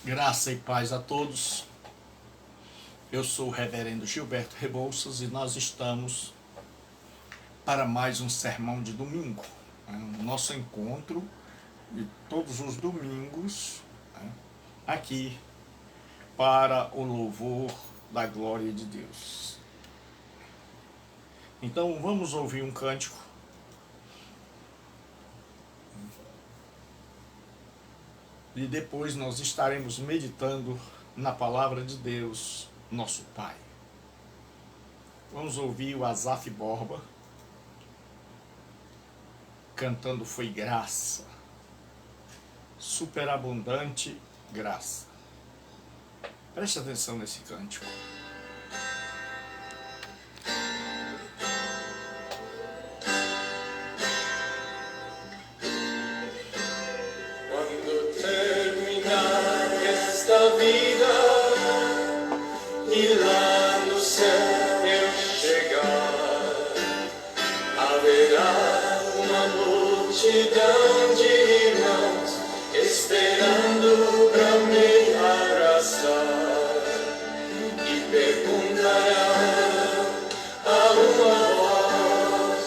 Graça e paz a todos. Eu sou o reverendo Gilberto Rebouças e nós estamos para mais um sermão de domingo. Nosso encontro de todos os domingos aqui para o louvor da glória de Deus. Então vamos ouvir um cântico. E depois nós estaremos meditando na palavra de Deus, nosso Pai. Vamos ouvir o Asaf Borba cantando Foi Graça, superabundante graça. Preste atenção nesse cântico. Vida e lá no céu eu chegar, haverá uma multidão de irmãos esperando pra me abraçar e perguntarão a uma voz,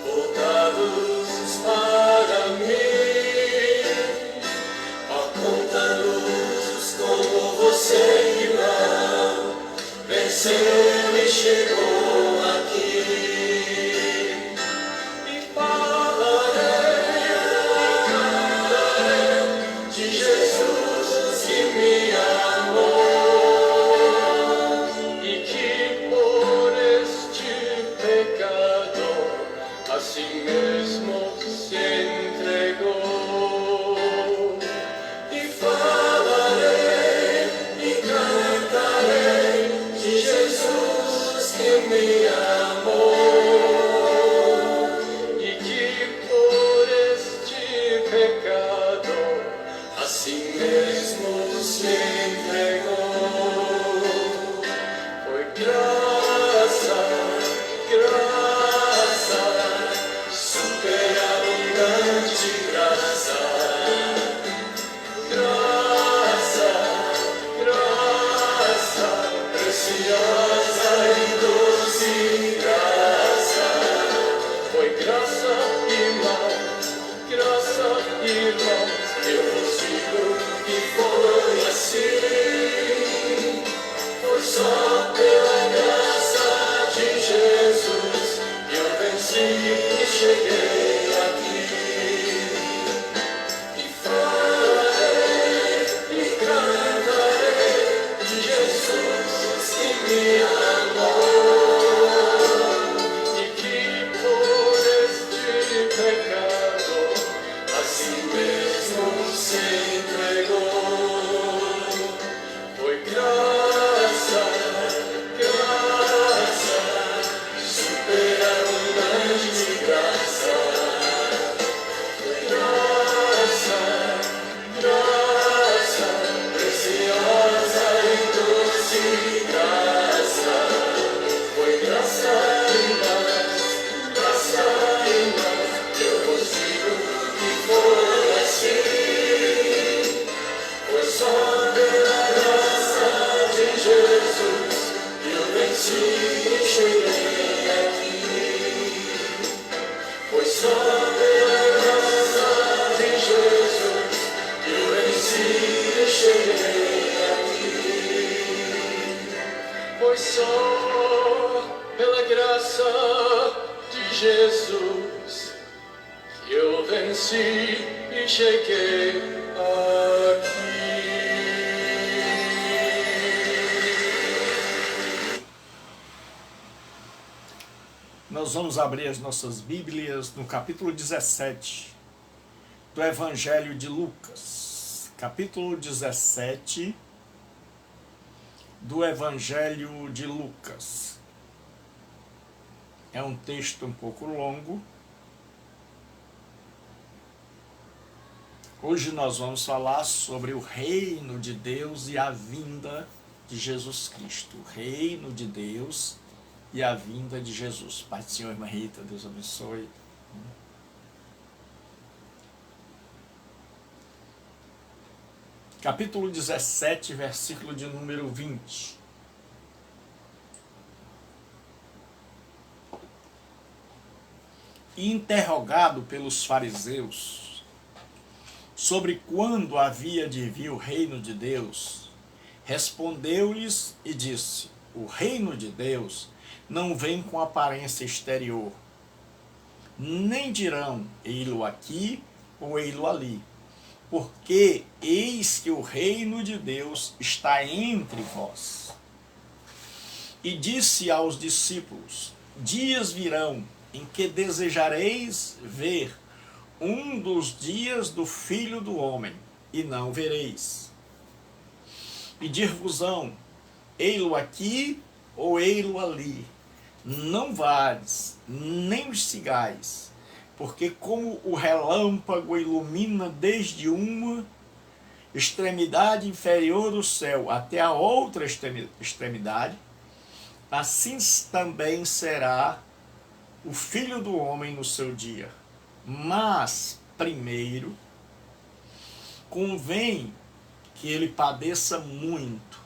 voltados para mim, ó, conta-nos como você, irmão, venceu e chegou aqui. E falarei, cantarei de Jesus que me amou e que por este pecador a si mesmo se entregou. Me amou e que por este pecador a si mesmo se entregou. Foi graça, graça, superabundante graça, graça, graça, preciosa e doce graça. Foi graça, irmãos, eu vos digo que foi assim. Foi só pela graça de Jesus que eu venci e cheguei aqui. E falarei e cantarei de Jesus que me amou. Foi só pela graça de Jesus que eu venci e cheguei aqui. Nós vamos abrir as nossas Bíblias no capítulo 17 do Evangelho de Lucas. Capítulo 17 do Evangelho de Lucas. É um texto um pouco longo. Hoje nós vamos falar sobre o reino de Deus e a vinda de Jesus Cristo. O reino de Deus e a vinda de Jesus. Pai do Senhor, irmã Rita, Deus abençoe. capítulo 17, versículo de número 20. E interrogado pelos fariseus sobre quando havia de vir o reino de Deus, respondeu-lhes e disse: o reino de Deus não vem com aparência exterior, nem dirão ei-lo aqui ou ei-lo ali, porque eis que o reino de Deus está entre vós. E disse aos discípulos: dias virão em que desejareis ver um dos dias do Filho do Homem, e não vereis. E dir-vos-ão: ei-lo aqui ou ei-lo ali. Não vades, nem os sigais, porque como o relâmpago ilumina desde uma extremidade inferior do céu até a outra extremidade, assim também será o Filho do Homem no seu dia. Mas, primeiro, convém que ele padeça muito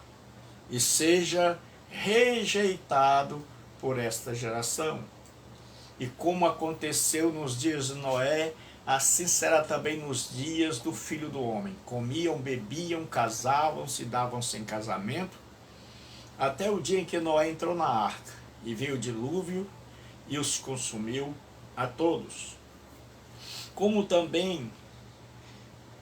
e seja rejeitado por esta geração. E como aconteceu nos dias de Noé, assim será também nos dias do Filho do Homem. Comiam, bebiam, casavam-se, davam-se em casamento, até o dia em que Noé entrou na arca, e veio o dilúvio e os consumiu a todos. Como também,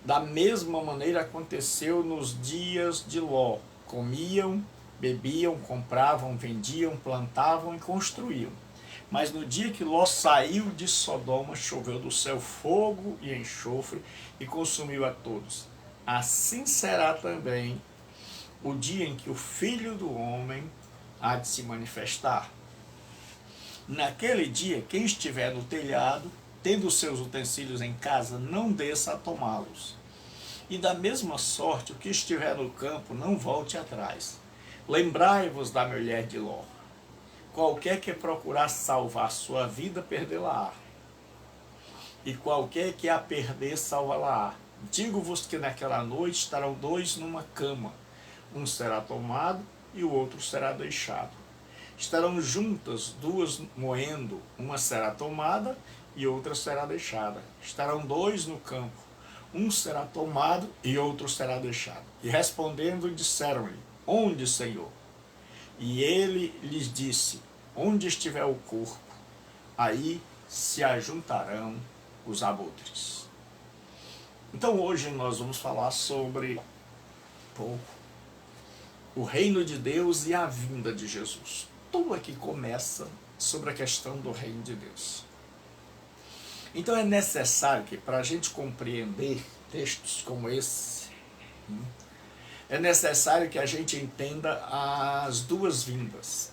da mesma maneira, aconteceu nos dias de Ló. Comiam, bebiam, compravam, vendiam, plantavam e construíam. Mas no dia que Ló saiu de Sodoma, choveu do céu fogo e enxofre e consumiu a todos. Assim será também o dia em que o Filho do Homem há de se manifestar. Naquele dia, quem estiver no telhado, tendo os seus utensílios em casa, não desça a tomá-los. E da mesma sorte, o que estiver no campo, não volte atrás. Lembrai-vos da mulher de Ló. Qualquer que procurar salvar sua vida, perdê-la-á. E qualquer que a perder, salva-la-á. Digo-vos que naquela noite estarão dois numa cama. Um será tomado e o outro será deixado. Estarão juntas duas moendo, uma será tomada e outra será deixada. Estarão dois no campo, um será tomado e outro será deixado. E respondendo, disseram-lhe: onde, Senhor? E ele lhes disse: onde estiver o corpo, aí se ajuntarão os abutres. Então hoje nós vamos falar sobre o reino de Deus e a vinda de Jesus. Tudo aqui começa sobre a questão do reino de Deus. Então é necessário que, para a gente compreender textos como esse, é necessário que a gente entenda as duas vindas.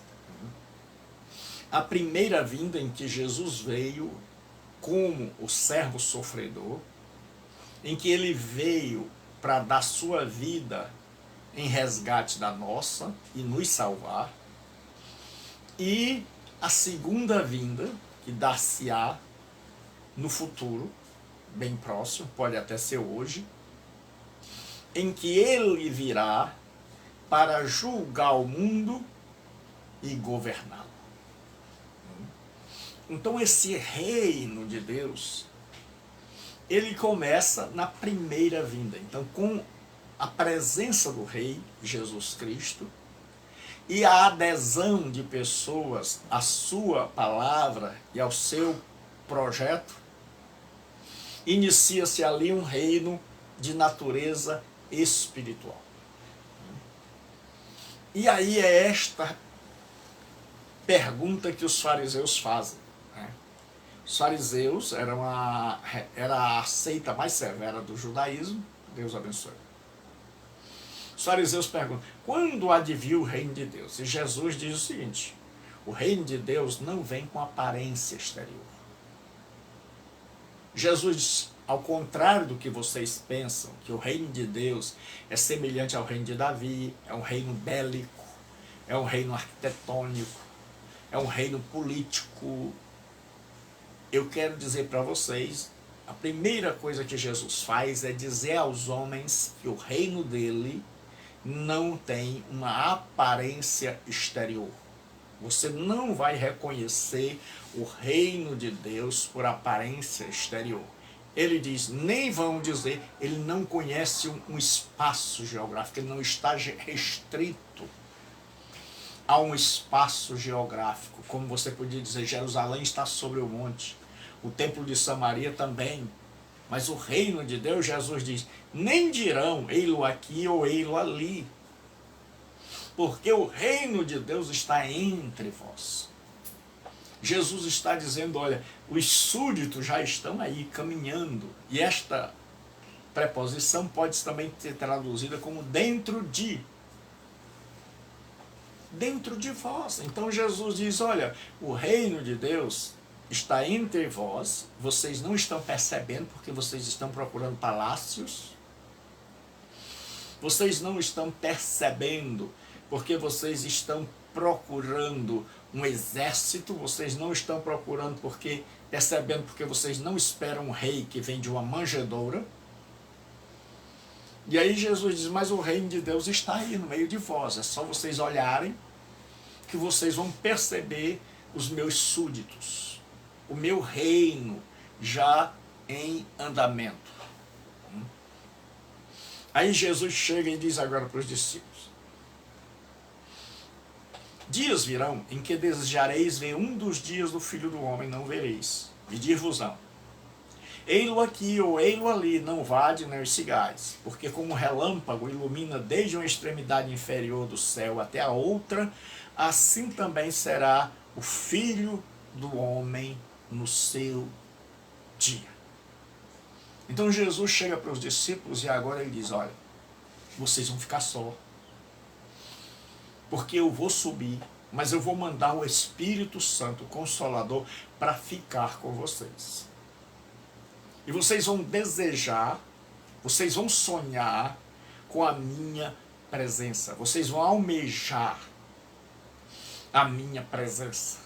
A primeira vinda, em que Jesus veio como o servo sofredor, em que ele veio para dar sua vida em resgate da nossa e nos salvar. E a segunda vinda, que dar-se-á no futuro, bem próximo, pode até ser hoje, em que ele virá para julgar o mundo e governá-lo. Então esse reino de Deus, ele começa na primeira vinda. Então, com a presença do Rei Jesus Cristo e a adesão de pessoas à sua palavra e ao seu projeto, inicia-se ali um reino de natureza espiritual. E aí é esta pergunta que os fariseus fazem. Os fariseus era a seita mais severa do judaísmo. Deus abençoe. Os fariseus perguntam: quando há de vir o reino de Deus? E Jesus diz o seguinte: o reino de Deus não vem com aparência exterior. Jesus diz: ao contrário do que vocês pensam, que o reino de Deus é semelhante ao reino de Davi, é um reino bélico, é um reino arquitetônico, é um reino político. Eu quero dizer para vocês A primeira coisa que Jesus faz é dizer aos homens que o reino dele não tem uma aparência exterior. Você não vai reconhecer o reino de Deus por aparência exterior. Ele diz, nem vão dizer, ele não conhece um espaço geográfico, ele não está restrito a um espaço geográfico. Como você podia dizer, Jerusalém está sobre o monte, o templo de Samaria também. Mas o reino de Deus, Jesus diz, nem dirão, ei-lo aqui ou ei-lo ali. Porque o reino de Deus está entre vós. Jesus está dizendo, olha, os súditos já estão aí caminhando. E esta preposição pode também ser traduzida como dentro de. Dentro de vós. Então Jesus diz, olha, o reino de Deus está entre vós, vocês não estão percebendo porque vocês estão procurando palácios. Vocês não estão percebendo porque vocês estão procurando um exército, vocês não estão procurando percebendo porque vocês não esperam um rei que vem de uma manjedoura. E aí Jesus diz, mas o reino de Deus está aí no meio de vós, é só vocês olharem que vocês vão perceber os meus súditos, o meu reino já em andamento. Aí Jesus chega e diz agora para os discípulos, dias virão em que desejareis ver um dos dias do Filho do Homem, não vereis. E dir-vos-ão, ei-lo aqui ou ei-lo ali, não vade nem os sigais, porque como relâmpago ilumina desde uma extremidade inferior do céu até a outra, assim também será o Filho do Homem no seu dia. Então Jesus chega para os discípulos e agora ele diz, olha, vocês vão ficar só. Porque eu vou subir, mas eu vou mandar o Espírito Santo, o Consolador, para ficar com vocês. E vocês vão desejar, vocês vão sonhar com a minha presença. Vocês vão almejar a minha presença.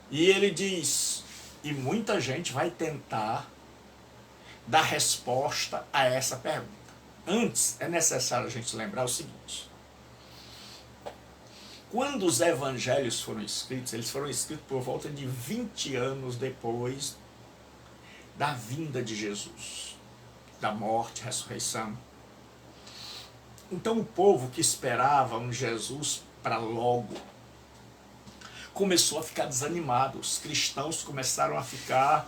E ele diz, e muita gente vai tentar dar resposta a essa pergunta. Antes, é necessário a gente lembrar o seguinte. Quando os evangelhos foram escritos, eles foram escritos por volta de 20 anos depois da vinda de Jesus, da morte, ressurreição. Então o povo que esperava um Jesus para logo começou a ficar desanimado. Os cristãos começaram a ficar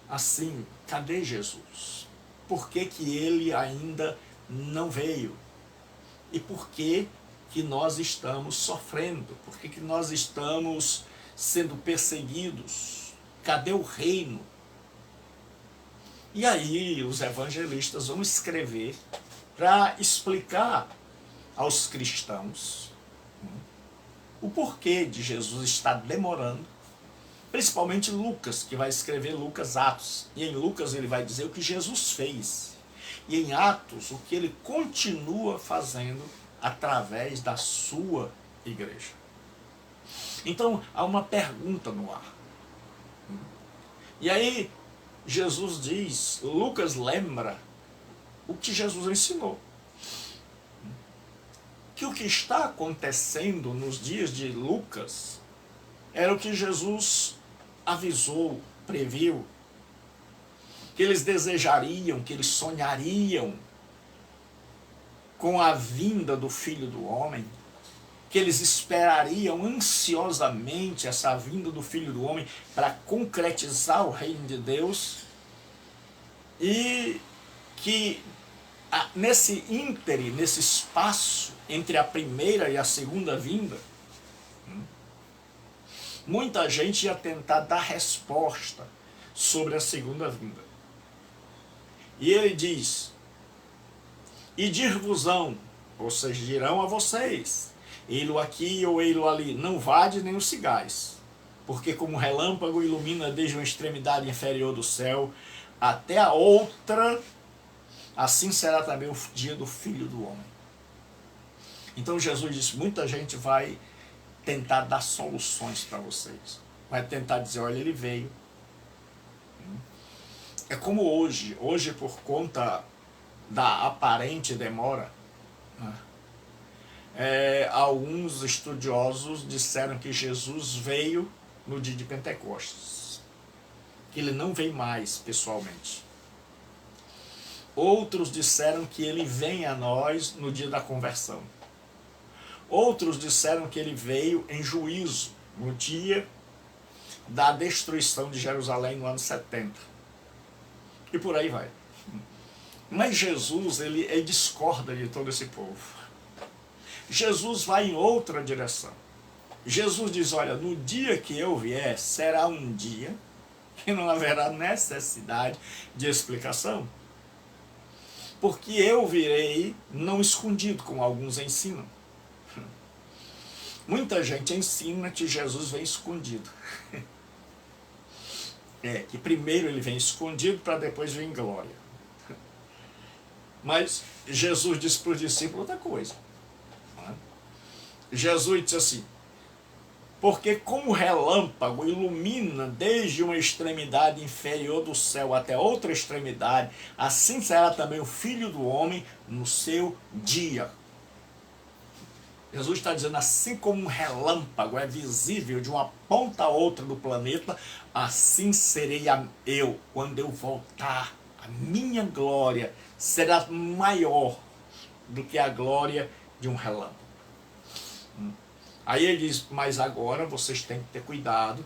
assim, cadê Jesus? Por que que ele ainda não veio? E por que que nós estamos sofrendo? Por que que nós estamos sendo perseguidos? Cadê o reino? E aí os evangelistas vão escrever para explicar aos cristãos o porquê de Jesus estar demorando. Principalmente Lucas, que vai escrever Lucas Atos. E em Lucas ele vai dizer o que Jesus fez. E em Atos, o que ele continua fazendo através da sua igreja. Então, há uma pergunta no ar. E aí, Jesus diz, Lucas lembra o que Jesus ensinou. Que o que está acontecendo nos dias de Lucas era o que Jesus avisou, previu, que eles desejariam, que eles sonhariam com a vinda do Filho do Homem, que eles esperariam ansiosamente essa vinda do Filho do Homem para concretizar o reino de Deus, e que nesse íntere, nesse espaço entre a primeira e a segunda vinda, muita gente ia tentar dar resposta sobre a segunda vinda. E ele diz, e dir-vos-ão, ou seja, dirão a vocês, ei-lo aqui ou ei-lo ali, não vade nem os cigais, porque como relâmpago ilumina desde uma extremidade inferior do céu até a outra, assim será também o dia do Filho do Homem. Então Jesus disse, muita gente vai tentar dar soluções para vocês. Vai tentar dizer, olha, ele veio, É como hoje. Hoje, por conta da aparente demora, né, alguns estudiosos disseram que Jesus veio no dia de Pentecostes, que ele não veio mais pessoalmente. Outros disseram que ele vem a nós no dia da conversão. Outros disseram que ele veio em juízo, no dia da destruição de Jerusalém no ano 70. E por aí vai. Mas Jesus, ele discorda de todo esse povo. Jesus vai em outra direção. Jesus diz, olha, no dia que eu vier, será um dia que não haverá necessidade de explicação. Porque eu virei não escondido, como alguns ensinam. Muita gente ensina que Jesus vem escondido. Que primeiro ele vem escondido para depois vir em glória. Mas Jesus disse para os discípulos outra coisa. Jesus disse assim, porque como relâmpago ilumina desde uma extremidade inferior do céu até outra extremidade, assim será também o Filho do Homem no seu dia. Jesus está dizendo, assim como um relâmpago é visível de uma ponta a outra do planeta, assim serei eu, quando eu voltar. A minha glória será maior do que a glória de um relâmpago. Aí ele diz, mas agora vocês têm que ter cuidado,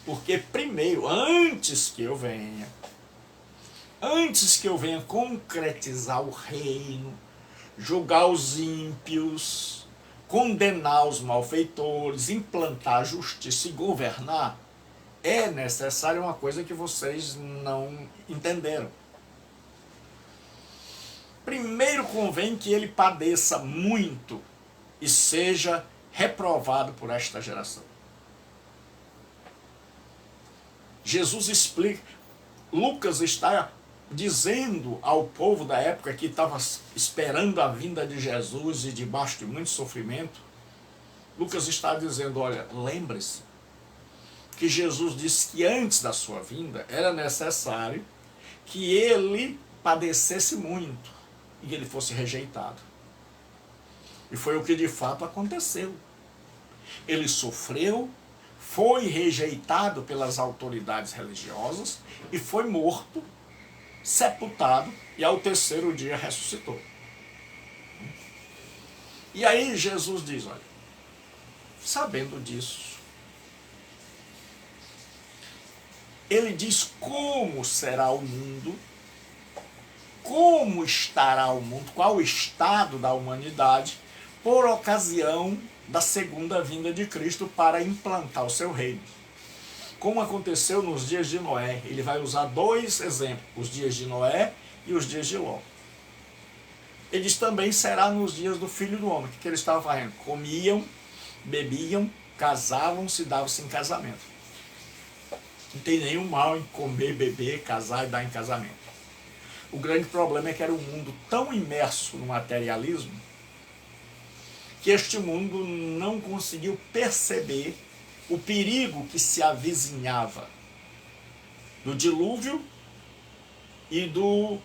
porque primeiro, antes que eu venha concretizar o reino, julgar os ímpios, condenar os malfeitores, implantar a justiça e governar, é necessário uma coisa que vocês não entenderam. Primeiro convém que ele padeça muito e seja reprovado por esta geração. Jesus explica, Lucas está dizendo ao povo da época que estava esperando a vinda de Jesus e debaixo de muito sofrimento, Lucas está dizendo, olha, lembre-se que Jesus disse que antes da sua vinda era necessário que ele padecesse muito e que ele fosse rejeitado. E foi o que de fato aconteceu. Ele sofreu, foi rejeitado pelas autoridades religiosas e foi morto, sepultado e ao terceiro dia ressuscitou. E aí Jesus diz, olha, sabendo disso, ele diz como será o mundo, como estará o mundo, qual o estado da humanidade, por ocasião da segunda vinda de Cristo para implantar o seu reino. Como aconteceu nos dias de Noé, ele vai usar dois exemplos, os dias de Noé e os dias de Ló. Ele diz também será nos dias do Filho do Homem. O que eles estavam fazendo? Comiam, bebiam, casavam-se e davam-se em casamento. Não tem nenhum mal em comer, beber, casar e dar em casamento. O grande problema é que era um mundo tão imerso no materialismo que este mundo não conseguiu perceber o perigo que se avizinhava do dilúvio e do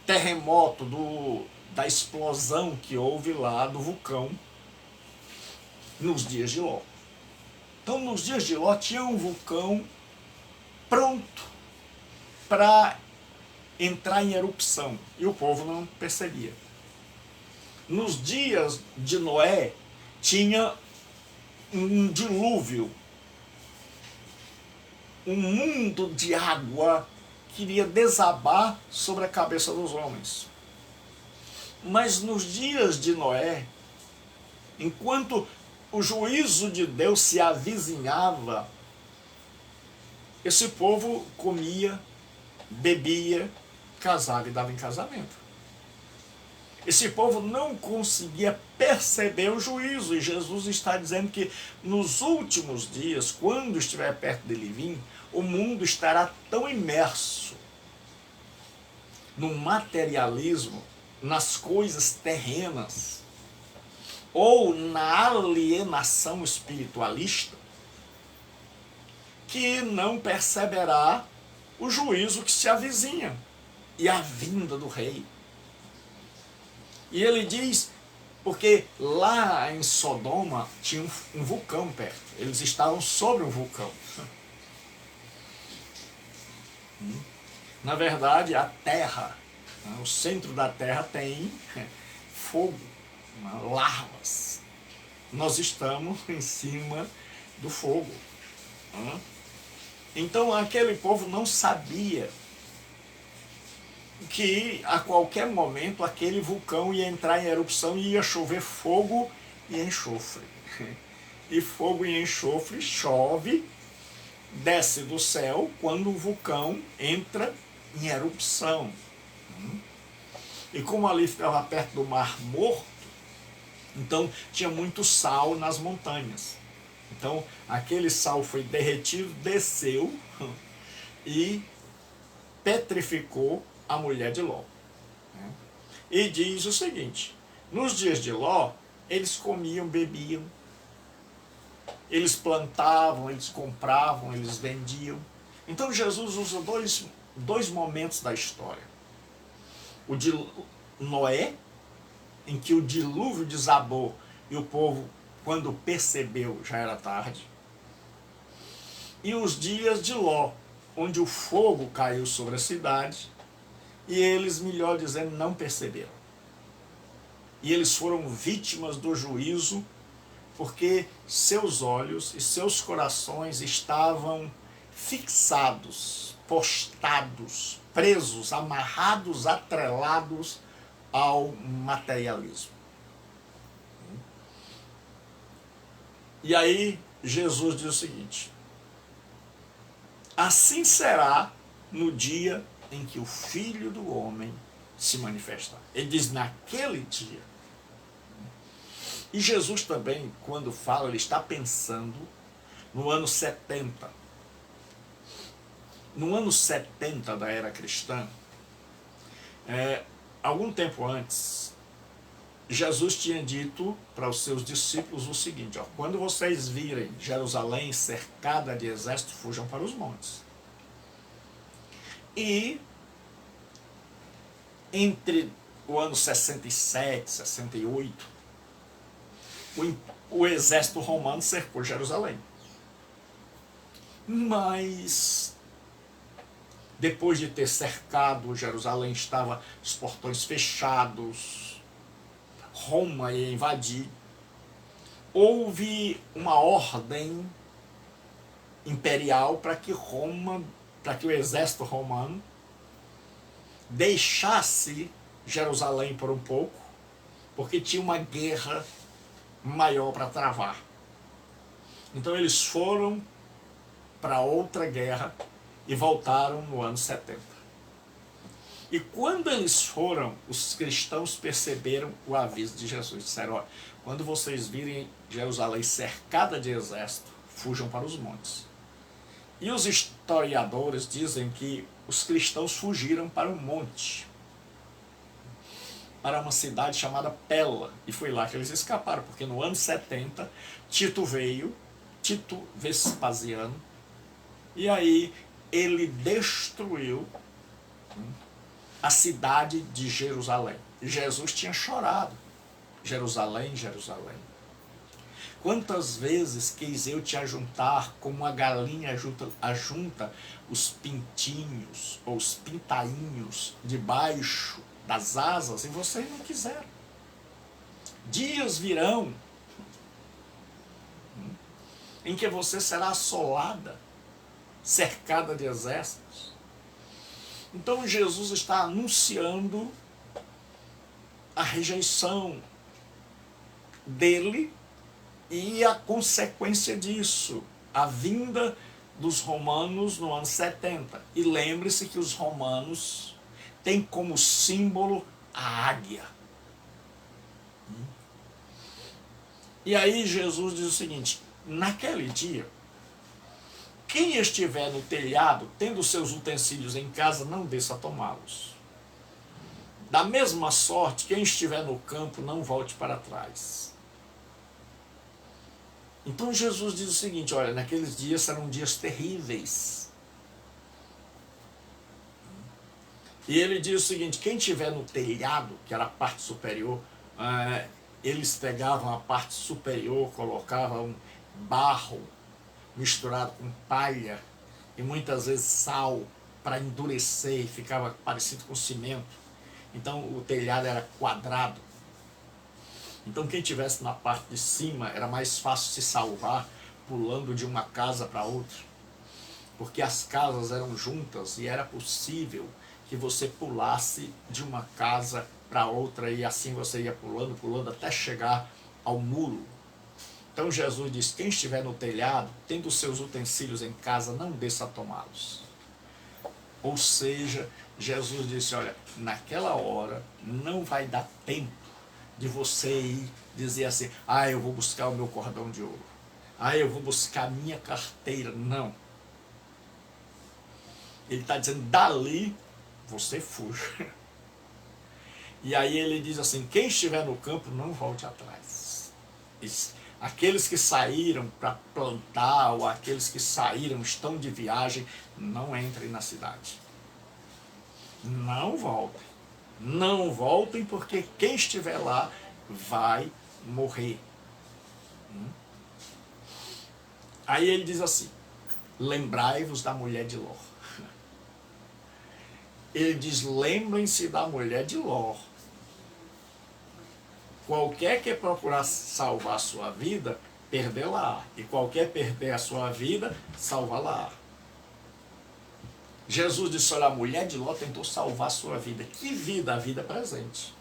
terremoto, da explosão que houve lá do vulcão nos dias de Ló. Então, nos dias de Ló, tinha um vulcão pronto para entrar em erupção e o povo não percebia. Nos dias de Noé, tinha um dilúvio, um mundo de água que iria desabar sobre a cabeça dos homens. Mas nos dias de Noé, enquanto o juízo de Deus se avizinhava, esse povo comia, bebia, casava e dava em casamento. Esse povo não conseguia perceber o juízo, e Jesus está dizendo que nos últimos dias, quando estiver perto dele vir, o mundo estará tão imerso no materialismo, nas coisas terrenas, ou na alienação espiritualista, que não perceberá o juízo que se avizinha e a vinda do rei. E ele diz, porque lá em Sodoma tinha um vulcão perto, eles estavam sobre um vulcão. Na verdade, a terra, o centro da terra tem fogo, larvas. Nós estamos em cima do fogo. Então aquele povo não sabia que a qualquer momento aquele vulcão ia entrar em erupção e ia chover fogo e enxofre. E fogo e enxofre chove, desce do céu quando o vulcão entra em erupção. E como ali ficava perto do Mar Morto, então tinha muito sal nas montanhas. Então aquele sal foi derretido, desceu e petrificou a mulher de Ló. E diz o seguinte: nos dias de Ló, eles comiam, bebiam, eles plantavam, eles compravam, eles vendiam. Então Jesus usa dois momentos da história. O de Noé, em que o dilúvio desabou e o povo, quando percebeu, já era tarde. E os dias de Ló, onde o fogo caiu sobre a cidade e eles, melhor dizendo, não perceberam. E eles foram vítimas do juízo porque seus olhos e seus corações estavam fixados, postados, presos, amarrados, atrelados ao materialismo. E aí Jesus diz o seguinte: assim será no dia em que o Filho do Homem se manifestar. Ele diz naquele dia. E Jesus também, quando fala, ele está pensando no ano 70. No ano 70 da era cristã, algum tempo antes, Jesus tinha dito para os seus discípulos o seguinte: quando vocês virem Jerusalém cercada de exército, fujam para os montes. E entre o ano 67, 68, o exército romano cercou Jerusalém. Mas depois de ter cercado Jerusalém, estava os portões fechados, Roma ia invadir. Houve uma ordem imperial para que o exército romano deixasse Jerusalém por um pouco, porque tinha uma guerra maior para travar. Então eles foram para outra guerra e voltaram no ano 70. E quando eles foram, os cristãos perceberam o aviso de Jesus. Disseram: olha, quando vocês virem Jerusalém cercada de exército, fujam para os montes. E os historiadores dizem que os cristãos fugiram para um monte, para uma cidade chamada Pella. E foi lá que eles escaparam, porque no ano 70, Tito Vespasiano, e aí ele destruiu a cidade de Jerusalém. Jesus tinha chorado: Jerusalém, Jerusalém, quantas vezes quis eu te ajuntar como a galinha ajunta os pintinhos ou os pintainhos debaixo das asas, e vocês não quiseram. Dias virão em que você será assolada, cercada de exércitos. Então Jesus está anunciando a rejeição dele e a consequência disso, a vinda dos romanos no ano 70. E lembre-se que os romanos têm como símbolo a águia. E aí Jesus diz o seguinte: naquele dia, quem estiver no telhado, tendo seus utensílios em casa, não desça a tomá-los. Da mesma sorte, quem estiver no campo, não volte para trás. Então Jesus diz o seguinte: olha, naqueles dias serão dias terríveis. E ele diz o seguinte: quem estiver no telhado, que era a parte superior, eles pegavam a parte superior, colocavam barro misturado com palha e muitas vezes sal para endurecer e ficava parecido com cimento. Então o telhado era quadrado. Então quem estivesse na parte de cima era mais fácil se salvar pulando de uma casa para outra, porque as casas eram juntas e era possível que você pulasse de uma casa para outra e assim você ia pulando, pulando até chegar ao muro. Então Jesus diz: quem estiver no telhado, tendo os seus utensílios em casa, não desça a tomá-los. Ou seja, Jesus disse: olha, naquela hora não vai dar tempo de você ir dizer assim: eu vou buscar o meu cordão de ouro, eu vou buscar a minha carteira. Não. Ele está dizendo: dali você fuja. E aí ele diz assim: quem estiver no campo, não volte atrás. Aqueles que saíram para plantar, ou aqueles que saíram, estão de viagem, não entrem na cidade. Não voltem. Não voltem, porque quem estiver lá vai morrer. Aí ele diz assim: lembrai-vos da mulher de Ló. Ele diz: lembrem-se da mulher de Ló. Qualquer que procurar salvar a sua vida, perdê-la. E qualquer perder a sua vida, salvá-la. Jesus disse: olha, a mulher de Ló tentou salvar a sua vida. Que vida? A vida presente.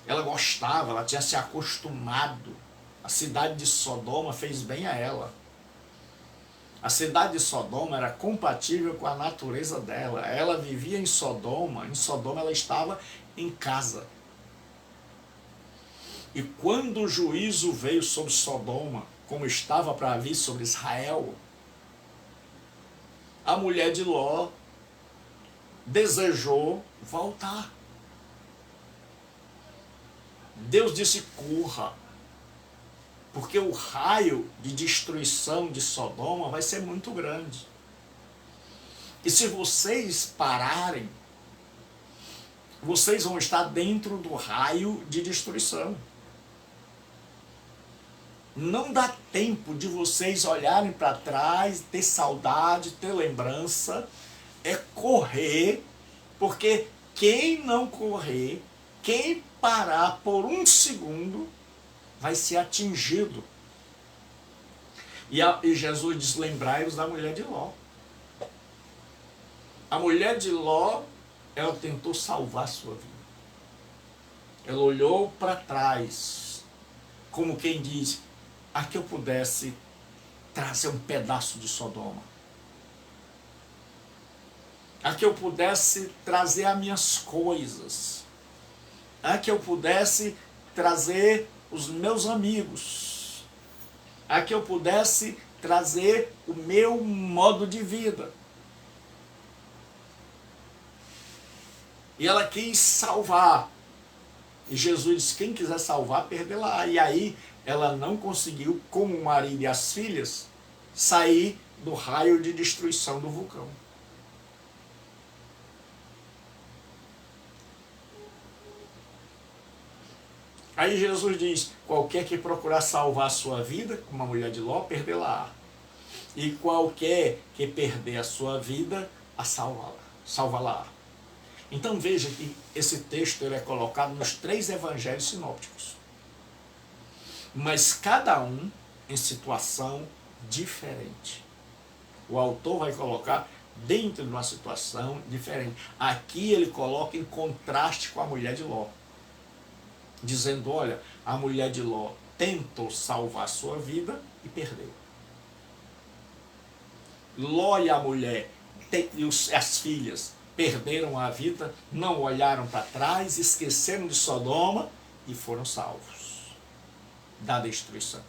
Ela gostava, ela tinha se acostumado. A cidade de Sodoma fez bem a ela. A cidade de Sodoma era compatível com a natureza dela. Ela vivia em Sodoma ela estava em casa. E quando o juízo veio sobre Sodoma, como estava para vir sobre Israel, a mulher de Ló desejou voltar. Deus disse: corra, porque o raio de destruição de Sodoma vai ser muito grande. E se vocês pararem, vocês vão estar dentro do raio de destruição. Não dá tempo de vocês olharem para trás, ter saudade, ter lembrança. É correr, porque quem não correr, quem parar por um segundo, vai ser atingido. E Jesus diz: lembrai-vos da mulher de Ló. A mulher de Ló, ela tentou salvar a sua vida. Ela olhou para trás, como quem diz: a que eu pudesse trazer um pedaço de Sodoma. A que eu pudesse trazer as minhas coisas. A que eu pudesse trazer os meus amigos. A que eu pudesse trazer o meu modo de vida. E ela quis salvar. E Jesus disse: quem quiser salvar, perdê-la. E aí ela não conseguiu, como o marido e as filhas, sair do raio de destruição do vulcão. Aí Jesus diz: qualquer que procurar salvar a sua vida, como a mulher de Ló, perdê-la. E qualquer que perder a sua vida, a salva-la. Então veja que esse texto ele é colocado nos 3 evangelhos sinópticos. Mas cada um em situação diferente. O autor vai colocar dentro de uma situação diferente. Aqui ele coloca em contraste com a mulher de Ló, dizendo: olha, a mulher de Ló tentou salvar a sua vida e perdeu. Ló e a mulher e as filhas perderam a vida, não olharam para trás, esqueceram de Sodoma e foram salvos da destruição.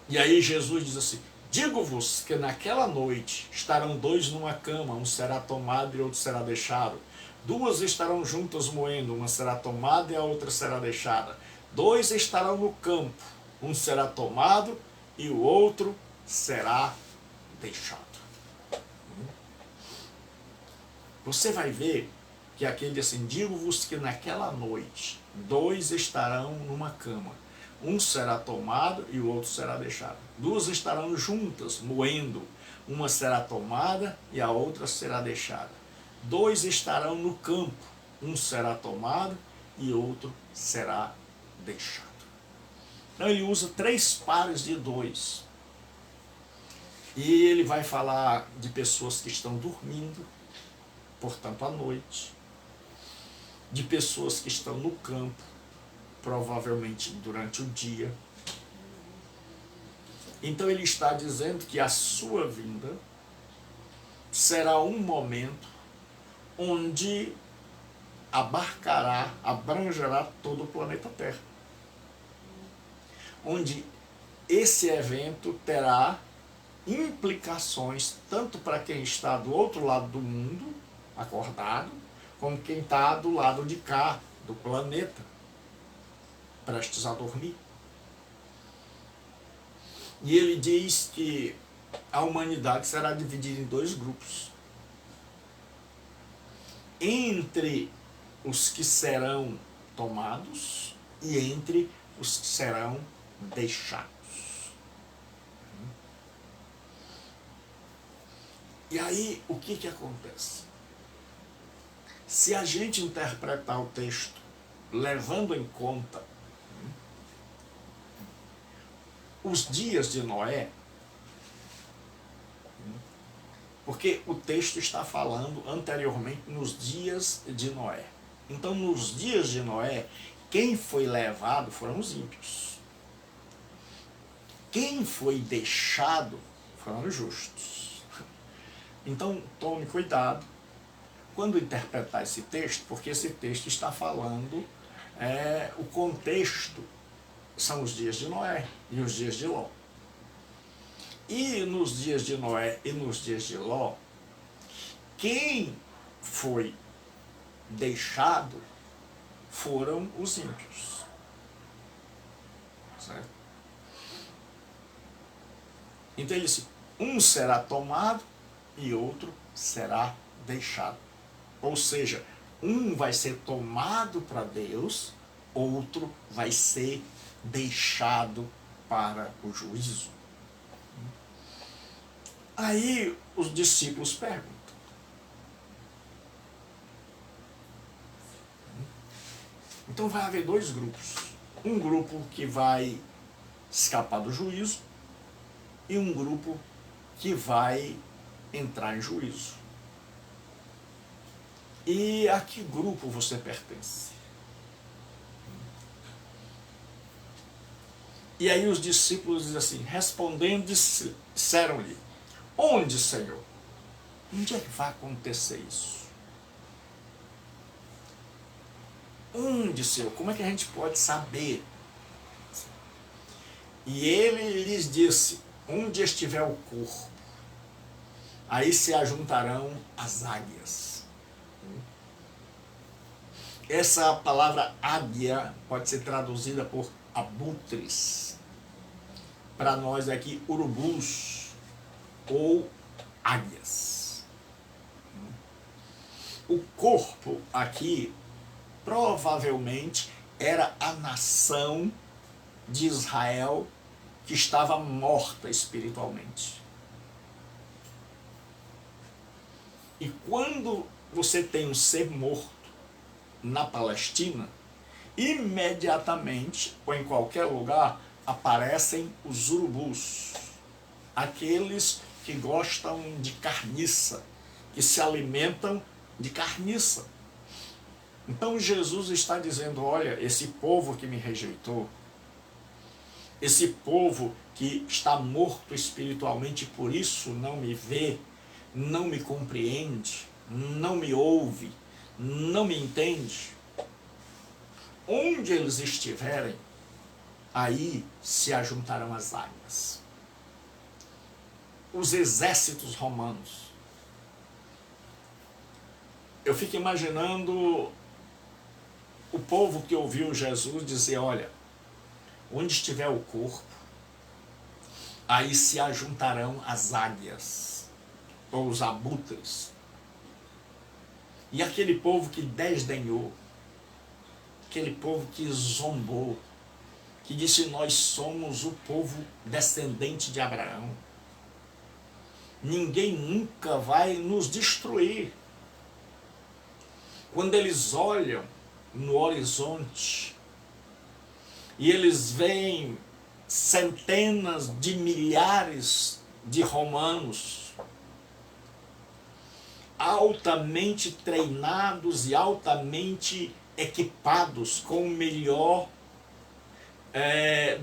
E aí Jesus diz assim: digo-vos que naquela noite estarão 2 numa cama, um será tomado e outro será deixado. 2 estarão juntas moendo, uma será tomada e a outra será deixada. 2 estarão no campo, um será tomado e o outro será deixado. você vai ver que aquele diz assim, digo-vos que naquela noite 2 estarão numa cama, um será tomado e o outro será deixado. 2 estarão juntas, moendo, uma será tomada e a outra será deixada. 2 estarão no campo, um será tomado e outro será deixado. Então ele usa 3 pares de 2. E ele vai falar de pessoas que estão dormindo, portanto à noite, de pessoas que estão no campo, provavelmente durante o dia. Então ele está dizendo que a sua vinda será um momento onde abrangerá todo o planeta Terra. Onde esse evento terá implicações tanto para quem está do outro lado do mundo, acordado, como quem está do lado de cá, do planeta, prestes a dormir. E ele diz que a humanidade será dividida em 2 grupos. Entre os que serão tomados e entre os que serão deixados. E aí, o que acontece? Se a gente interpretar o texto levando em conta os dias de Noé, porque o texto está falando anteriormente nos dias de Noé. Então, nos dias de Noé, quem foi levado foram os ímpios. Quem foi deixado foram os justos. Então, tome cuidado quando interpretar esse texto, porque esse texto está falando, o contexto são os dias de Noé e os dias de Ló. E nos dias de Noé e nos dias de Ló, quem foi deixado foram os ímpios. Certo? Então ele disse, um será tomado e outro será deixado. Ou seja, um vai ser tomado para Deus, outro vai ser deixado para o juízo. Aí os discípulos perguntam. Então vai haver 2 grupos. Um grupo que vai escapar do juízo e um grupo que vai entrar em juízo. E a que grupo você pertence? E aí os discípulos dizem assim, respondendo, disseram-lhe, onde, Senhor? Onde é que vai acontecer isso? Onde, Senhor? Como é que a gente pode saber? E ele lhes disse, onde estiver o corpo, aí se ajuntarão as águias. Essa palavra águia pode ser traduzida por abutres. Para nós aqui, urubus ou águias. O corpo aqui provavelmente era a nação de Israel que estava morta espiritualmente. E quando você tem um ser morto na Palestina, imediatamente, ou em qualquer lugar, aparecem os urubus, aqueles que gostam de carniça, que se alimentam de carniça. Então Jesus está dizendo, olha, esse povo que me rejeitou, esse povo que está morto espiritualmente, por isso não me vê, não me compreende, não me ouve, não me entende. Onde eles estiverem, aí se ajuntarão as águias. Os exércitos romanos. Eu fico imaginando o povo que ouviu Jesus dizer, olha, onde estiver o corpo, aí se ajuntarão as águias, ou os abutres. E aquele povo que desdenhou, aquele povo que zombou, que disse: nós somos o povo descendente de Abraão. Ninguém nunca vai nos destruir. Quando eles olham no horizonte e eles veem centenas de milhares de romanos altamente treinados e altamente equipados com o melhor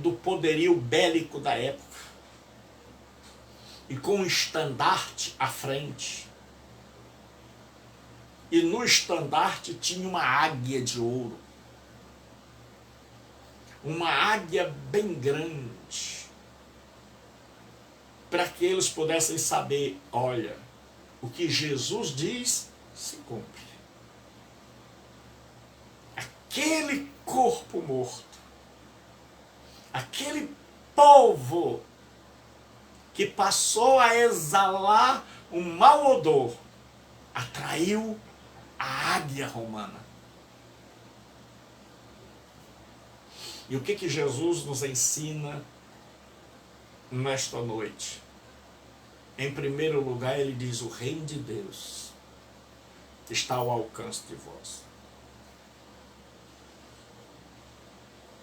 do poderio bélico da época e com um estandarte à frente, e no estandarte tinha uma águia de ouro, uma águia bem grande, para que eles pudessem saber: olha, o que Jesus diz se cumpre. Aquele corpo morto, aquele povo que passou a exalar um mau odor, atraiu a águia romana. E o que Jesus nos ensina nesta noite? Em primeiro lugar, ele diz: o reino de Deus está ao alcance de vós.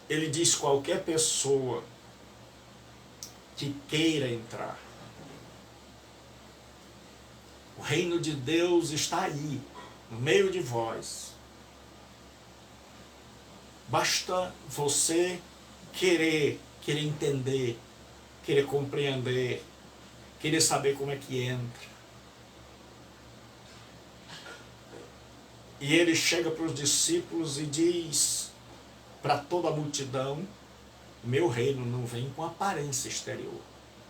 Ele diz: qualquer pessoa que queira entrar, o reino de Deus está aí, no meio de vós. Basta você querer entender, querer compreender, querer saber como é que entra. E ele chega para os discípulos e diz para toda a multidão: meu reino não vem com aparência exterior.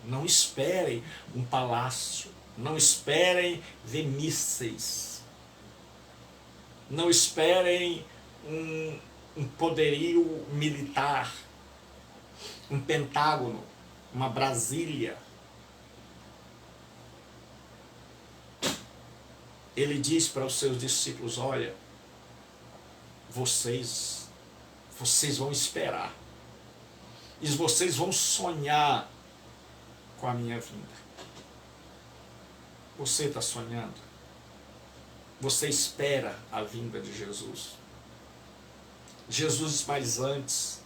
Não esperem um palácio, não esperem ver mísseis, não esperem um poderio militar, um Pentágono, uma Brasília. Ele diz para os seus discípulos: olha, vocês vão esperar, e vocês vão sonhar com a minha vinda. Você está sonhando? Você espera a vinda de Jesus? Jesus, mas antes,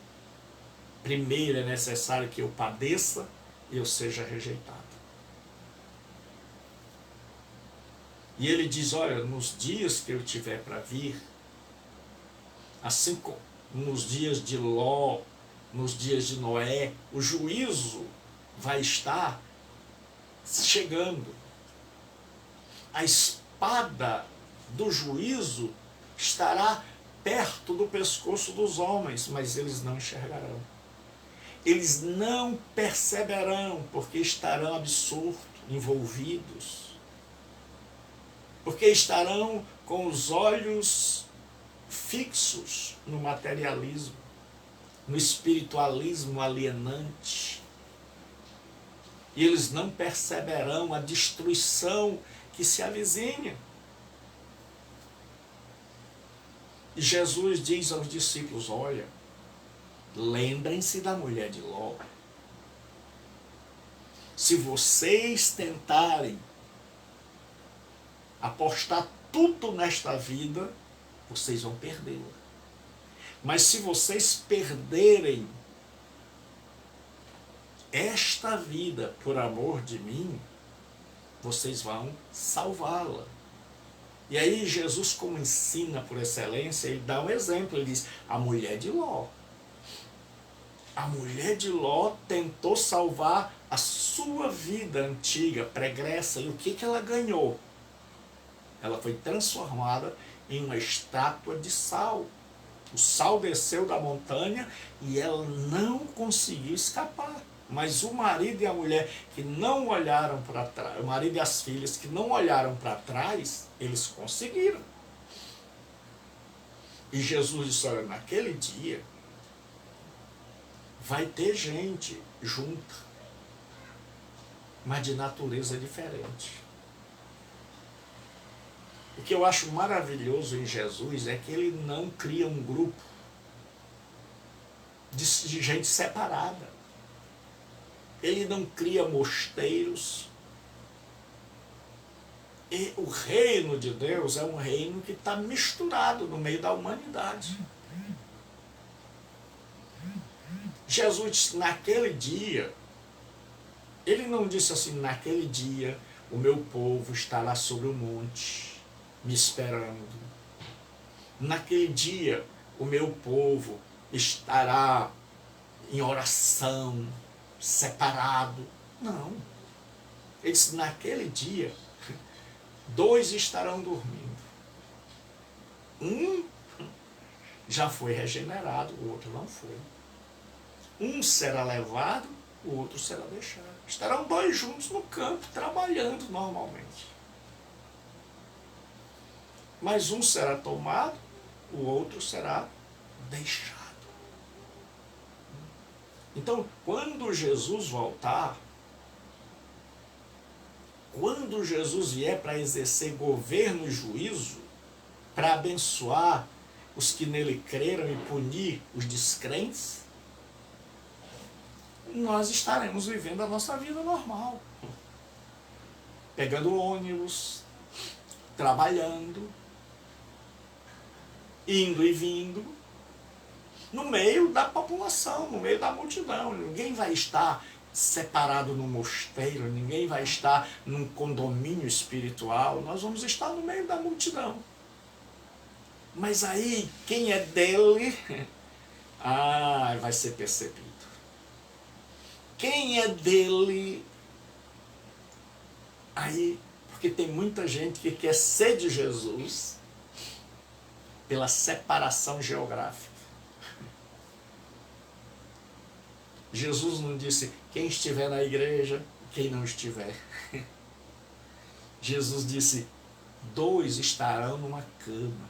primeiro é necessário que eu padeça e eu seja rejeitado. E ele diz: olha, nos dias que eu tiver para vir, assim como nos dias de Ló, nos dias de Noé, o juízo vai estar chegando. A espada do juízo estará perto do pescoço dos homens, mas eles não enxergarão. Eles não perceberão, porque estarão absortos, envolvidos. Porque estarão com os olhos fixos no materialismo, no espiritualismo alienante. E eles não perceberão a destruição que se avizinha. E Jesus diz aos discípulos: olha, lembrem-se da mulher de Ló. Se vocês tentarem apostar tudo nesta vida, vocês vão perdê-la. Mas se vocês perderem esta vida por amor de mim, vocês vão salvá-la. E aí Jesus, como ensina por excelência, ele dá um exemplo. Ele diz: a mulher de Ló. A mulher de Ló tentou salvar a sua vida antiga, pregressa. E o que ela ganhou? Ela foi transformada em uma estátua de sal. O sal desceu da montanha e ela não conseguiu escapar. Mas o marido e a mulher que não olharam para trás, o marido e as filhas que não olharam para trás, eles conseguiram. E Jesus disse: olha, naquele dia vai ter gente junta, mas de natureza diferente. O que eu acho maravilhoso em Jesus é que ele não cria um grupo de gente separada. Ele não cria mosteiros. E o reino de Deus é um reino que está misturado no meio da humanidade. Jesus, naquele dia, ele não disse assim, naquele dia o meu povo estará sobre o monte, me esperando. Naquele dia o meu povo estará em oração, separado. Não. Ele disse, naquele dia, 2 estarão dormindo. Um já foi regenerado, o outro não foi. Um será levado, o outro será deixado. Estarão 2 juntos no campo, trabalhando normalmente. Mas um será tomado, o outro será deixado. Então, quando Jesus voltar, quando Jesus vier para exercer governo e juízo, para abençoar os que nele creram e punir os descrentes, nós estaremos vivendo a nossa vida normal. Pegando ônibus, trabalhando, indo e vindo, no meio da população, no meio da multidão. Ninguém vai estar separado no mosteiro, ninguém vai estar num condomínio espiritual, nós vamos estar no meio da multidão. Mas aí, quem é dele, vai ser percebido. Quem é dele, aí, porque tem muita gente que quer ser de Jesus pela separação geográfica. Jesus não disse quem estiver na igreja, quem não estiver. Jesus disse, 2 estarão numa cama.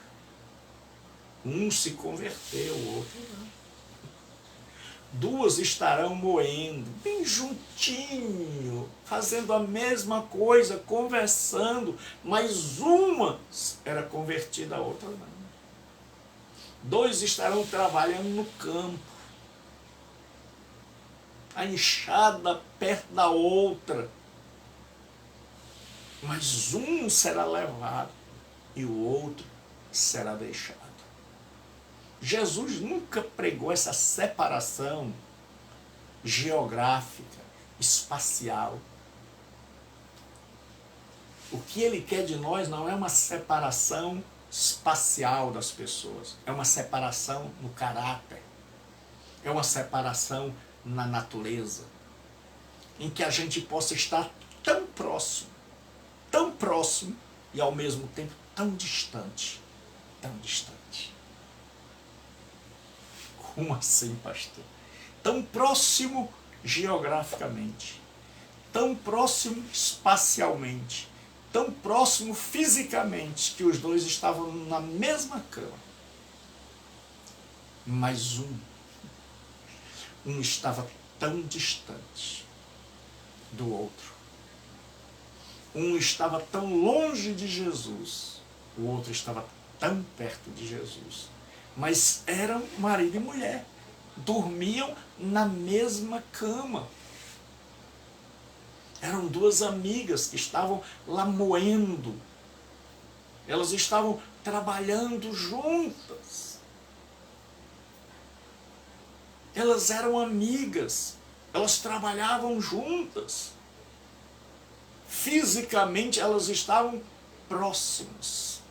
Um se converteu, o outro não. 2 estarão moendo, bem juntinho, fazendo a mesma coisa, conversando, mas uma era convertida, a outra não. 2 estarão trabalhando no campo, a enxada perto da outra, mas um será levado e o outro será deixado. Jesus nunca pregou essa separação geográfica, espacial. O que ele quer de nós não é uma separação espacial das pessoas, é uma separação no caráter, é uma separação na natureza, em que a gente possa estar tão próximo e ao mesmo tempo tão distante, tão distante. Como assim, pastor? Tão próximo geograficamente, tão próximo espacialmente, tão próximo fisicamente, que os 2 estavam na mesma cama. Mas um estava tão distante do outro. Um estava tão longe de Jesus, o outro estava tão perto de Jesus. Mas eram marido e mulher, dormiam na mesma cama. Eram 2 amigas que estavam lá moendo. Elas estavam trabalhando juntas. Elas eram amigas, elas trabalhavam juntas. Fisicamente elas estavam próximas,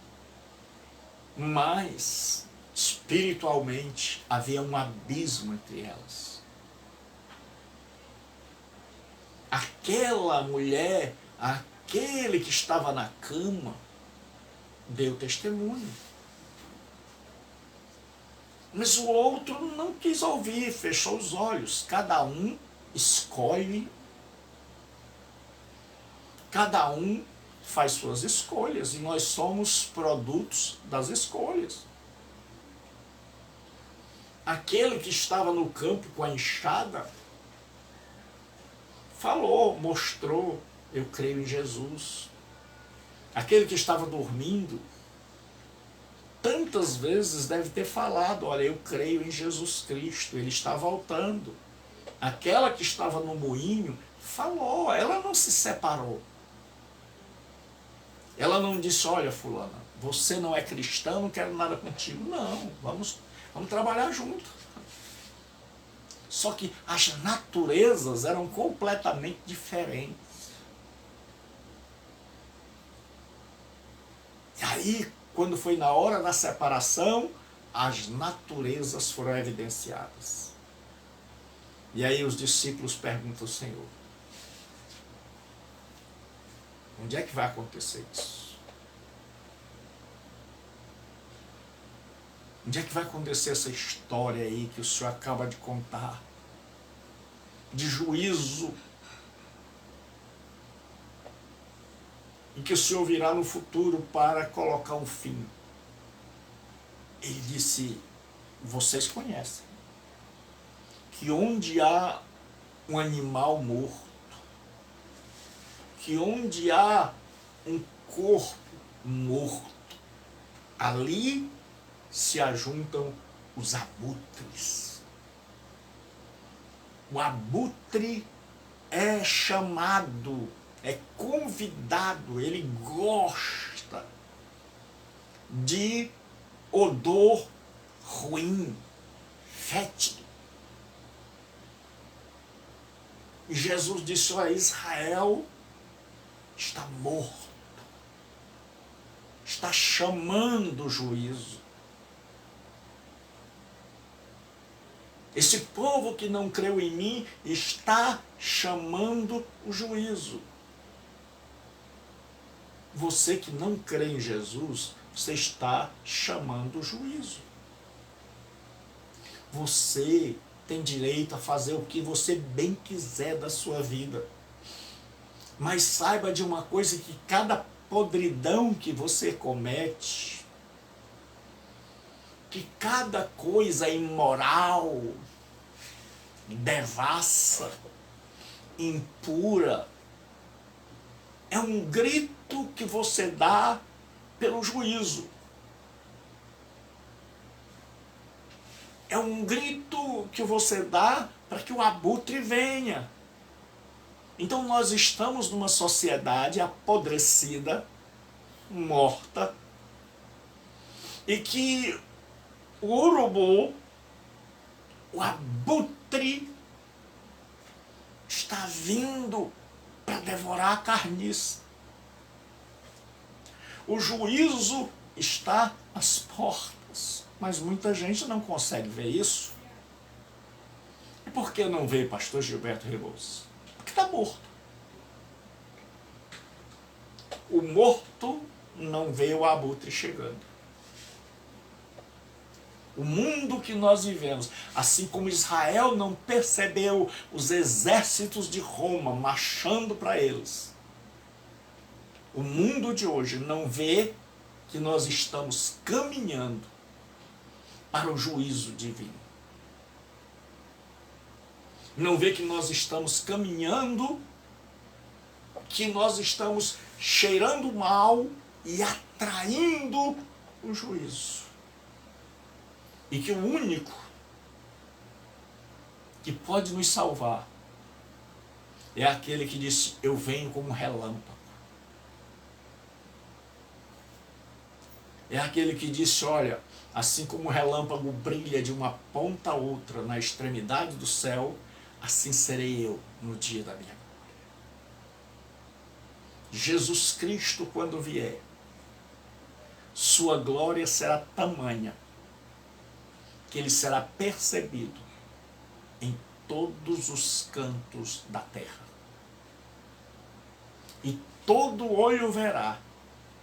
mas espiritualmente havia um abismo entre elas. Aquela mulher, aquele que estava na cama, deu testemunho. Mas o outro não quis ouvir, fechou os olhos. Cada um escolhe, cada um faz suas escolhas, e nós somos produtos das escolhas. Aquele que estava no campo com a enxada falou, mostrou, eu creio em Jesus. Aquele que estava dormindo, tantas vezes deve ter falado, olha, eu creio em Jesus Cristo, ele está voltando. Aquela que estava no moinho falou, ela não se separou. Ela não disse, olha fulana, você não é cristão, não quero nada contigo. Não, vamos trabalhar junto. Só que as naturezas eram completamente diferentes. E aí, quando foi na hora da separação, as naturezas foram evidenciadas. E aí os discípulos perguntam ao Senhor, onde é que vai acontecer isso? Onde é que vai acontecer essa história aí que o Senhor acaba de contar? De juízo. E que o Senhor virá no futuro para colocar um fim. Ele disse, vocês conhecem, que onde há um animal morto, que onde há um corpo morto, ali se ajuntam os abutres. O abutre é chamado, é convidado, ele gosta de odor ruim, fétido. E Jesus disse, ó, Israel está morto, está chamando o juízo. Esse povo que não creu em mim está chamando o juízo. Você que não crê em Jesus, você está chamando o juízo. Você tem direito a fazer o que você bem quiser da sua vida. Mas saiba de uma coisa, que cada podridão que você comete, que cada coisa imoral, devassa, impura, é um grito que você dá pelo juízo. É um grito que você dá para que o abutre venha. Então nós estamos numa sociedade apodrecida, morta, e que o urubu, o abutre, está vindo para devorar a carniça. O juízo está às portas, mas muita gente não consegue ver isso. E por que não vê, pastor Gilberto Rebouças? Porque está morto. O morto não vê o abutre chegando. O mundo que nós vivemos, assim como Israel não percebeu os exércitos de Roma marchando para eles, o mundo de hoje não vê que nós estamos caminhando para o juízo divino. Não vê que nós estamos caminhando, que nós estamos cheirando mal e atraindo o juízo. E que o único que pode nos salvar é aquele que disse, eu venho como relâmpago. É aquele que disse, olha, assim como o relâmpago brilha de uma ponta a outra na extremidade do céu, assim serei eu no dia da minha glória. Jesus Cristo, quando vier, sua glória será tamanha que ele será percebido em todos os cantos da terra. E todo olho verá,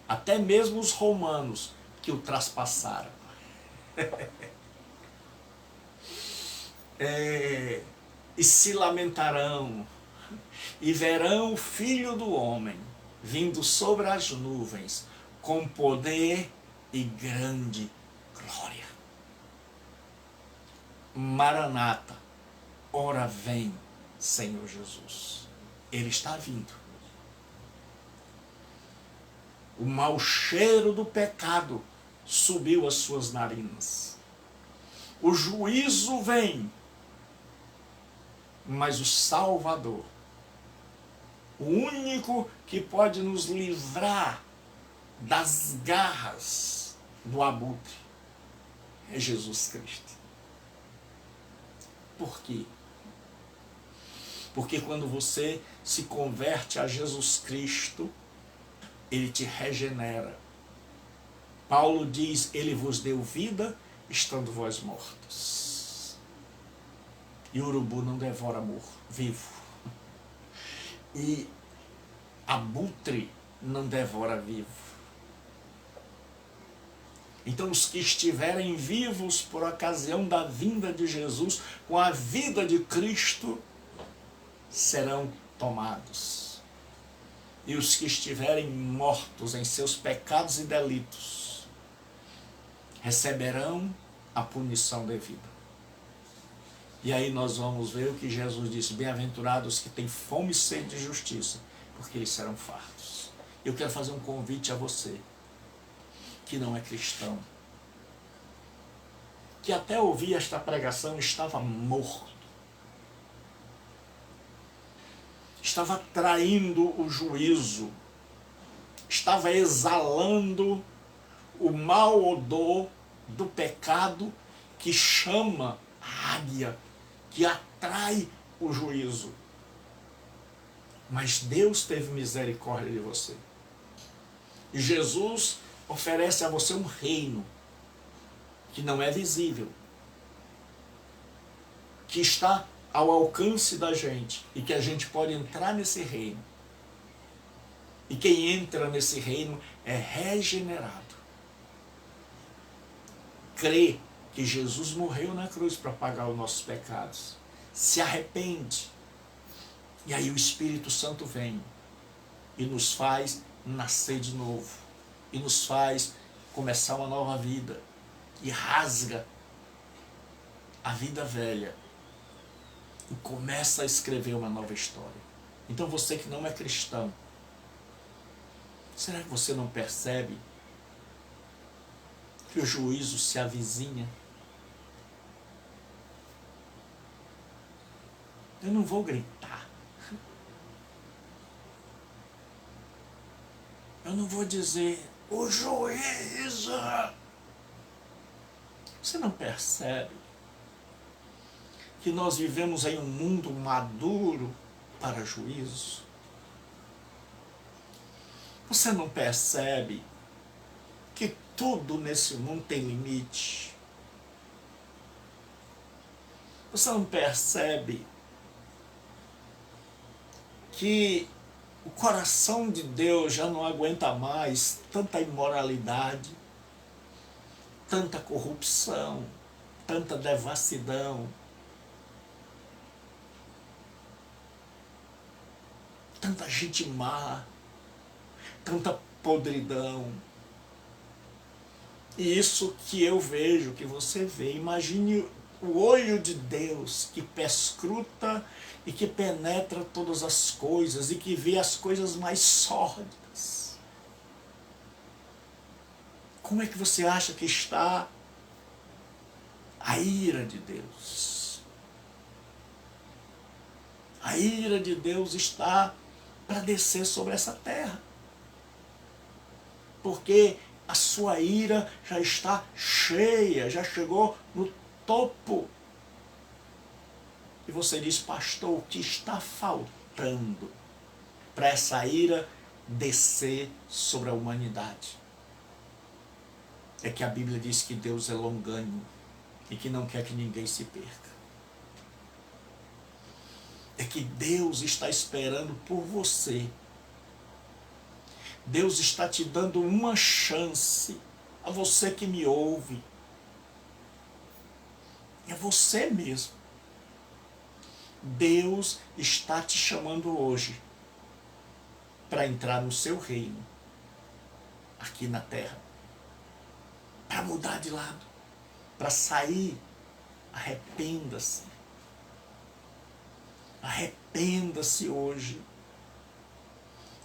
até mesmo os romanos que o traspassaram. E se lamentarão, e verão o Filho do Homem vindo sobre as nuvens, com poder e grande glória. Maranata, ora vem, Senhor Jesus. Ele está vindo. O mau cheiro do pecado subiu às suas narinas. O juízo vem, mas o Salvador, o único que pode nos livrar das garras do abutre, é Jesus Cristo. Por quê? Porque quando você se converte a Jesus Cristo, Ele te regenera. Paulo diz, Ele vos deu vida, estando vós mortos. E o urubu não devora vivo. E abutre não devora vivo. Então os que estiverem vivos por ocasião da vinda de Jesus, com a vida de Cristo, serão tomados. E os que estiverem mortos em seus pecados e delitos, receberão a punição devida. E aí nós vamos ver o que Jesus disse, bem-aventurados que têm fome e sede de justiça, porque eles serão fartos. Eu quero fazer um convite a você, que não é cristão, que até ouvir esta pregação estava morto, estava traindo o juízo, estava exalando o mau odor do pecado que chama a águia, que atrai o juízo. Mas Deus teve misericórdia de você. E Jesus oferece a você um reino que não é visível, que está ao alcance da gente e que a gente pode entrar nesse reino. E quem entra nesse reino é regenerado. Crê que Jesus morreu na cruz para pagar os nossos pecados. Se arrepende. E aí o Espírito Santo vem e nos faz nascer de novo. E nos faz começar uma nova vida. E rasga a vida velha. E começa a escrever uma nova história. Então você que não é cristão, será que você não percebe que o juízo se avizinha? Eu não vou gritar. Eu não vou dizer, o juízo. Você não percebe que nós vivemos em um mundo maduro para juízo? Você não percebe que tudo nesse mundo tem limite? Você não percebe que o coração de Deus já não aguenta mais tanta imoralidade, tanta corrupção, tanta devassidão, tanta gente má, tanta podridão? E isso que eu vejo, que você vê, imagine o olho de Deus que perscruta e que penetra todas as coisas e que vê as coisas mais sórdidas. Como é que você acha que está a ira de Deus? A ira de Deus está para descer sobre essa terra. Porque a sua ira já está cheia, já chegou no topo. E você diz, pastor, o que está faltando para essa ira descer sobre a humanidade? É que a Bíblia diz que Deus é longânimo e que não quer que ninguém se perca. É que Deus está esperando por você. Deus está te dando uma chance, a você que me ouve. É você mesmo. Deus está te chamando hoje para entrar no seu reino, aqui na terra, para mudar de lado, para sair. Arrependa-se. Arrependa-se hoje.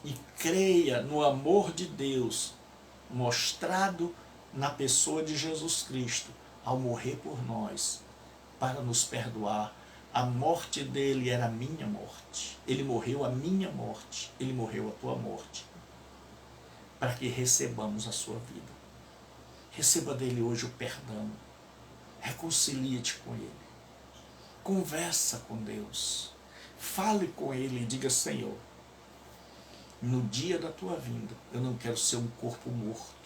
e creia no amor de Deus mostrado na pessoa de Jesus Cristo ao morrer por nós, para nos perdoar. A morte dele era a minha morte. Ele morreu a minha morte. Ele morreu a tua morte. Para que recebamos a sua vida. Receba dele hoje o perdão. Reconcilia-te com ele. Conversa com Deus. Fale com ele e diga: Senhor, no dia da tua vinda, eu não quero ser um corpo morto.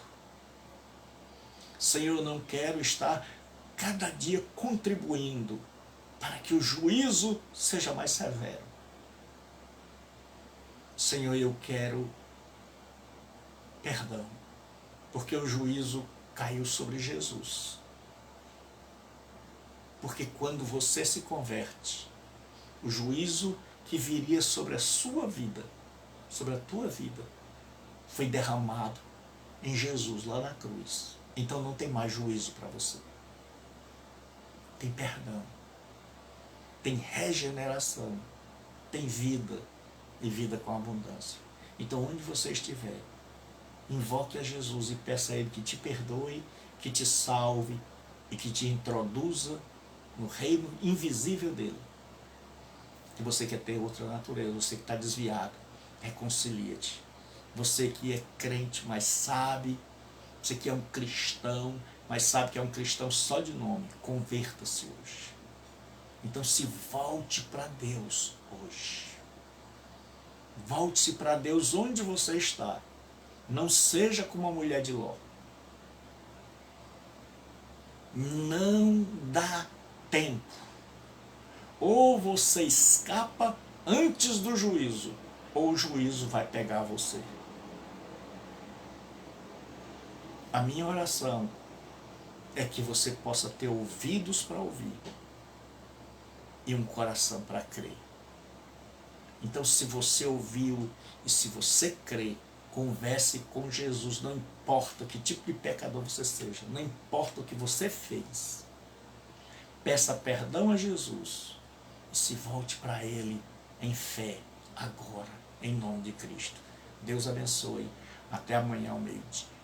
Senhor, eu não quero estar cada dia contribuindo para que o juízo seja mais severo. Senhor, eu quero perdão, porque o juízo caiu sobre Jesus. Porque quando você se converte, o juízo que viria sobre a sua vida, sobre a tua vida, foi derramado em Jesus lá na cruz. Então não tem mais juízo para você. Tem perdão. Tem regeneração. Tem vida. E vida com abundância. Então onde você estiver, invoque a Jesus e peça a Ele que te perdoe, que te salve e que te introduza no reino invisível dele. Que você quer ter outra natureza, você que está desviado, reconcilia-te. Você que é crente, mas sabe, você que é um cristão, mas sabe que é um cristão só de nome, converta-se hoje. Então se volte para Deus hoje. Volte-se para Deus onde você está. Não seja como a mulher de Ló. Não dá tempo. Ou você escapa antes do juízo, ou o juízo vai pegar você. A minha oração é que você possa ter ouvidos para ouvir e um coração para crer. Então, se você ouviu e se você crê, converse com Jesus. Não importa que tipo de pecador você seja, não importa o que você fez. Peça perdão a Jesus e se volte para Ele em fé, agora, em nome de Cristo. Deus abençoe. Até amanhã ao meio-dia.